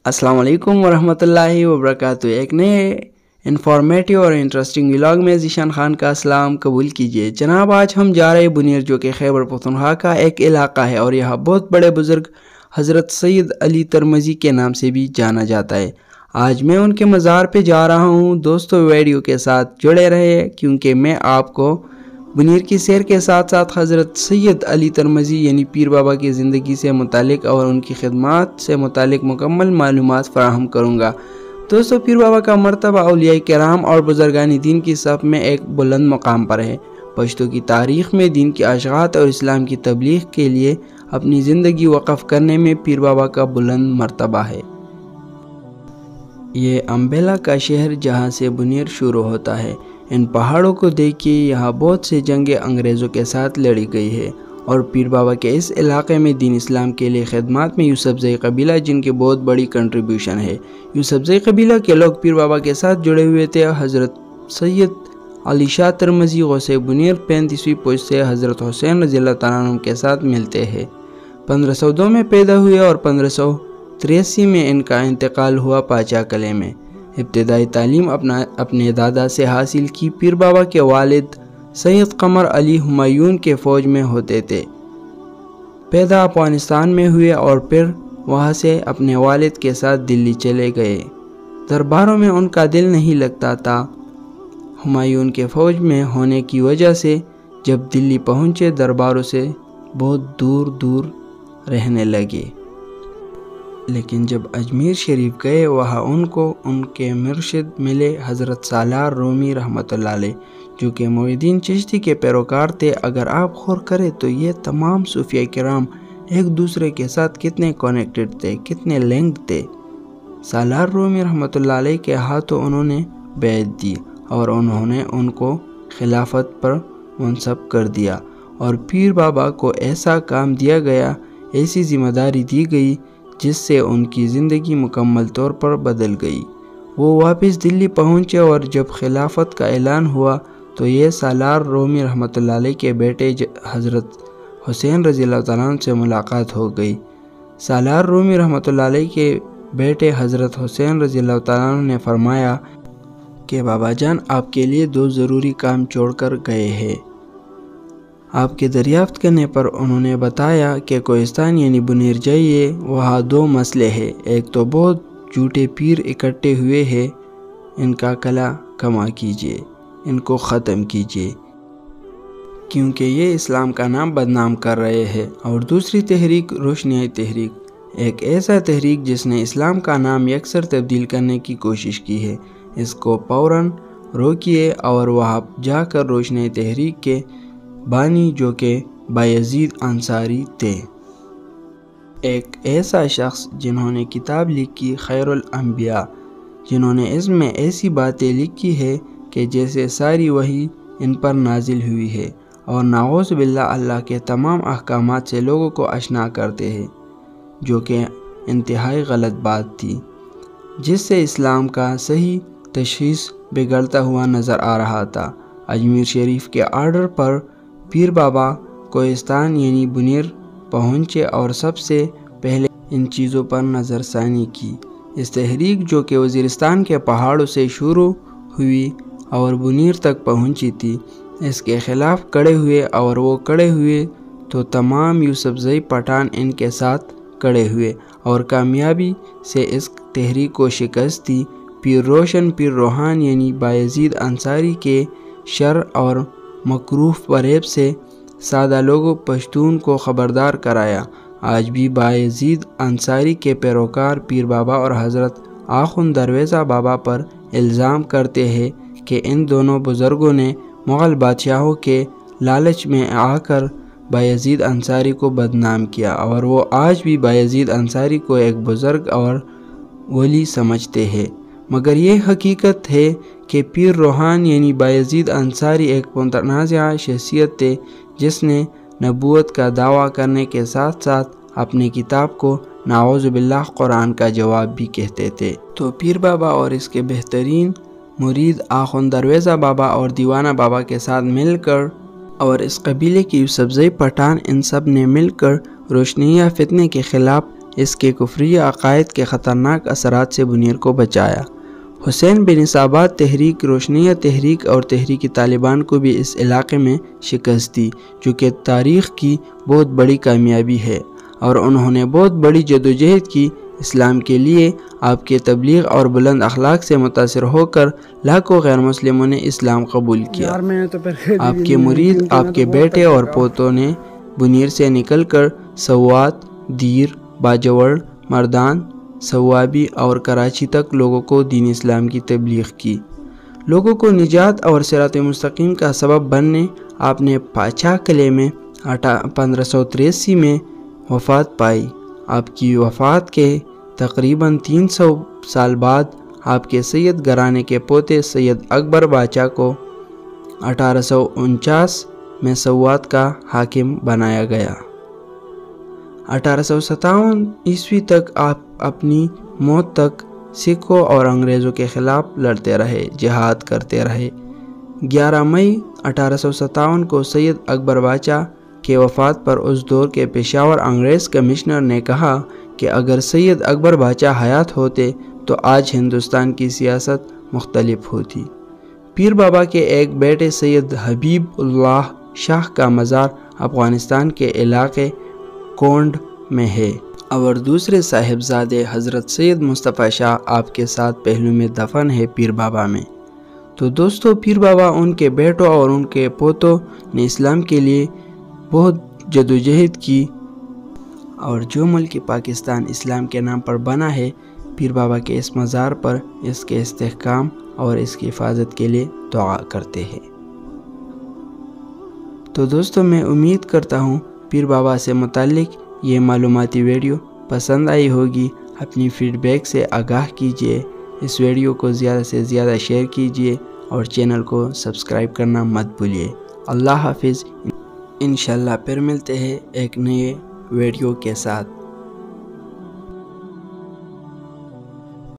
अस्सलाम वालेकुम वरहमतुल्लाहि वबरकातुहू। एक नए इंफॉर्मेटिव और इंटरेस्टिंग व्लॉग में ज़ीशान खान का सलाम कबूल कीजिए। जनाब, आज हम जा रहे बुनीर, जो कि खैबर पख्तूनख्वा का एक इलाका है और यहाँ बहुत बड़े बुज़ुर्ग हज़रत सैयद अली तरमज़ी के नाम से भी जाना जाता है। आज मैं उनके मज़ार पे जा रहा हूँ। दोस्तों, वीडियो के साथ जुड़े रहे क्योंकि मैं आपको बुनीर की सैर के साथ साथ हज़रत सैयद अली तरमज़ी यानी पीर बाबा की ज़िंदगी से मुतालिक और उनकी खिदमात से मुतालिक मुकम्मल मालूमात फ़राहम करूँगा। दोस्तों, पीर बाबा का मर्तबा औलिया किराम और बुज़ुर्गान दीन की सफ़ में एक बुलंद मकाम पर है। पश्तो की तारीख़ में दीन की अशगात और इस्लाम की तबलीग के लिए अपनी ज़िंदगी वक़फ़ करने में पीर बाबा का बुलंद मर्तबा है। ये अम्बेला का शहर जहाँ से बुनीर शुरू होता है। इन पहाड़ों को देखिए, यहाँ बहुत से जंगें अंग्रेज़ों के साथ लड़ी गई है और पीर बाबा के इस इलाके में दीन इस्लाम के लिए खिदमत में यूसुफज़ई कबीला, जिनकी बहुत बड़ी कंट्रीब्यूशन है। यूसुफज़ई कबीला के लोग पीर बाबा के साथ जुड़े हुए थे। हज़रत सैयद अली शाह तरमज़ी गौसे बुनीर 35वीं पोज से हज़रत हुसैन रज़ियल्लाहु तआला अन्हु के साथ मिलते हैं। 1502 में पैदा हुए और 1583 में इनका इंतकाल हुआ पाचा कले में। इब्तिदाई तालीम अपने दादा से हासिल की। पीर बाबा के वालिद सैयद कमर अली हुमायूं के फ़ौज में होते थे। पैदा अफ़गानिस्तान में हुए और फिर वहाँ से अपने वालिद के साथ दिल्ली चले गए। दरबारों में उनका दिल नहीं लगता था। हुमायूं के फ़ौज में होने की वजह से जब दिल्ली पहुँचे, दरबारों से बहुत दूर दूर रहने लगे। लेकिन जब अजमेर शरीफ गए, वहाँ उनको उनके मुर्शिद मिले हज़रत सालार रूमी रहमतुल्लाह अलैह, जो कि मोइनुद्दीन चिश्ती के पैरोकार थे। अगर आप गौर करें तो ये तमाम सूफिया किराम एक दूसरे के साथ कितने कनेक्टेड थे, कितने लिंक्ड थे। सालार रूमी रहमतुल्लाह अलैह के हाथों उन्होंने बैत दी और उन्होंने उनको खिलाफत पर मुंसब कर दिया और पीर बाबा को ऐसा काम दिया गया, ऐसी जिम्मेदारी दी गई जिससे उनकी ज़िंदगी मुकम्मल तौर पर बदल गई। वो वापस दिल्ली पहुँचे और जब खिलाफत का ऐलान हुआ तो ये सालार रूमी रहमतुल्लाह अलैह के बेटे हज़रत हुसैन रज़ियल्लाहु तआला अन्हु से मुलाकात हो गई। सालार रूमी रहमतुल्लाह अलैह के बेटे हज़रत हुसैन रज़ियल्लाहु तआला अन्हु ने फरमाया कि बाबा जान आपके लिए दो ज़रूरी काम छोड़कर गए हैं। आपके दरियाफ्त करने पर उन्होंने बताया कि कोहिस्तान यानी बुनीर जाइए, वहाँ दो मसले हैं। एक तो बहुत झूठे पीर इकट्ठे हुए हैं, इनका कला कमा कीजिए, इनको ख़त्म कीजिए क्योंकि ये इस्लाम का नाम बदनाम कर रहे हैं। और दूसरी तहरीक रोशनियाई तहरीक, एक ऐसा तहरीक जिसने इस्लाम का नाम यकसर तब्दील करने की कोशिश की है। इसको फ़ौरन रोकिए। और वहाँ जाकर रोशनियाई तहरीक के बानी, जो कि बायजीद अंसारी थे, एक ऐसा शख्स जिन्होंने किताब लिखी खैरुल अंबिया, जिन्होंने इसमें ऐसी बातें लिखी है कि जैसे सारी वही इन पर नाजिल हुई है और नाऊज़ बिल्लाह अल्लाह के तमाम अहकामात से लोगों को आशना करते हैं, जो कि इंतहाई गलत बात थी, जिससे इस्लाम का सही तशख़ीस बिगड़ता हुआ नज़र आ रहा था। अजमेर शरीफ के आर्डर पर पीर बाबा कोहिस्तान यानी बुनीर पहुँचे और सबसे पहले इन चीज़ों पर नज़रसानी की। इस तहरीक, जो कि वज़ीरिस्तान के पहाड़ों से शुरू हुई और बुनीर तक पहुँची थी, इसके ख़िलाफ़ कड़े हुए और वो कड़े हुए तो तमाम यूसुफज़ई पठान इनके साथ कड़े हुए और कामयाबी से इस तहरीक को शिकस्त दी। पीर रोशन, पीर रोहान यानी बायजीद अंसारी के शर और मकरूह फरेब से सादा लोगों पश्तून को ख़बरदार कराया। आज भी बायजीद अंसारी के पैरोकार पीर बाबा और हज़रत आखुन दरवेज़ा बाबा पर इल्ज़ाम करते हैं कि इन दोनों बुज़ुर्गों ने मुग़ल बादशाहों के लालच में आकर बायजीद अंसारी को बदनाम किया और वो आज भी बायजीद अंसारी को एक बुज़ुर्ग और वली समझते हैं। मगर ये हकीकत है कि पीर रोहान यानी बायजीद अंसारी एक मुतनाज़िआ शख्सियत थे, जिसने नबूवत का दावा करने के साथ साथ अपनी किताब को नाऊज़ बिल्लाह कुरान का जवाब भी कहते थे। तो पीर बाबा और इसके बेहतरीन मुरीद आखुन दरवेज़ा बाबा और दीवाना बाबा के साथ मिलकर और इस कबीले के यूसुफज़ई पठान, इन सब ने मिलकर रोशनिया फितने के ख़िलाफ़ اس کے کفری عقائد کے خطرناک اثرات سے بنیر کو بچایا۔ حسین بن صابات تحریک روشنیہ تحریک اور تحریک طالبان کو بھی اس علاقے میں شکست دی، جو کہ تاریخ کی بہت بڑی کامیابی ہے، اور انہوں نے بہت بڑی جدوجہد کی اسلام کے لیے۔ آپ کے تبلیغ اور بلند اخلاق سے متاثر ہو کر لاکھوں غیر مسلموں نے اسلام قبول کیا۔ آپ کے مرید، آپ کے بیٹے اور پوتوں نے بنیر سے نکل کر سوات، دیر، باجوڑ، مردان، سوابی اور کراچی تک لوگوں کو دین اسلام کی تبلیغ کی۔ لوگوں کو نجات اور صراط مستقیم کا سبب بننے آپ نے پاچا قلعے میں 1583 میں وفات پائی۔ آپ کی وفات کے تقریباً 300 سال بعد آپ کے سید گھرانے کے پوتے سید اکبر باچا کو 1849 میں سوات کا حاکم بنایا گیا۔ 1857 عیسوی تک آپ اپنی موت تک سکھوں اور انگریزوں کے خلاف لڑتے رہے، جہاد کرتے رہے۔ 11 مئی 1857 کو سید اکبر باچا کے وفات پر اس دور کے پشاور انگریز کمشنر نے کہا کہ اگر سید اکبر باچا حیات ہوتے تو آج ہندوستان کی سیاست مختلف ہوتی۔ پیر بابا کے ایک بیٹے سید حبیب اللہ شاہ کا مزار افغانستان کے علاقے کونڈ میں ہے، اور دوسرے صاحبزادے حضرت سید مصطفیٰ شاہ آپ کے ساتھ پہلو میں دفن ہے پیر بابا میں۔ تو دوستو، پیر بابا، ان کے بیٹوں اور ان کے پوتوں نے اسلام کے لیے بہت جدوجہد کی، اور جو ملک پاکستان اسلام کے نام پر بنا ہے، پیر بابا کے اس مزار پر اس کے استحکام اور اس کی حفاظت کے لیے دعا کرتے ہیں۔ تو دوستو، میں امید کرتا ہوں پیر بابا سے متعلق یہ معلوماتی ویڈیو پسند آئی ہوگی۔ اپنی فیڈ بیک سے آگاہ کیجیے، اس ویڈیو کو زیادہ سے زیادہ شیئر کیجیے اور چینل کو سبسکرائب کرنا مت بھولیے۔ اللہ حافظ۔ انشاءاللہ پھر ملتے ہیں ایک نئے ویڈیو کے ساتھ۔